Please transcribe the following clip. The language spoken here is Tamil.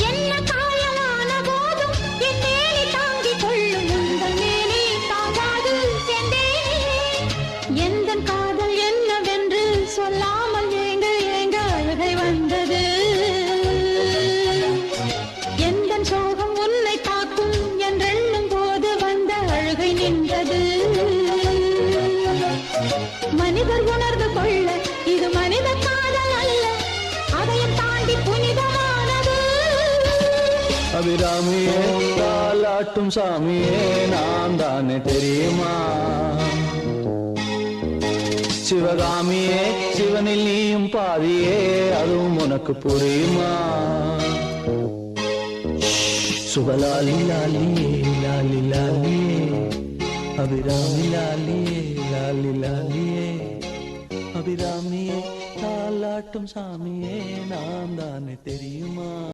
என்ன காயலான போதும் என் மேனி தாங்கிக் கொள்ளும் உங்கள் மேனி தாங்காது சென்றேனே. எந்தன் காதல் என்னவென்று சொல்லாமல் ஏங்க ஏங்க அழுகை வந்தது. எந்தன் சோகம் உன்னை தாக்கும் என்றெண்ணும் போது வந்த அழுகை நின்றது. மனிதர் உணர்ந்து கொள்ள இது மனித காதல் அல்ல, அதையும் தாண்டி புனிதமானது. அபிராமியே தாலாட்டும் சாமியே நான் தானே தெரியுமா? சிவகாமியே சிவனில் நீயும் பாதியே அதுவும் உனக்கு புரியுமா? சுபலாலி லாலியே லாலி லாலியே அபிராமி லாலியே லாலி லாலியே அபிராமியே தாலாட்டும் சாமியே நான் தானே தெரியுமா?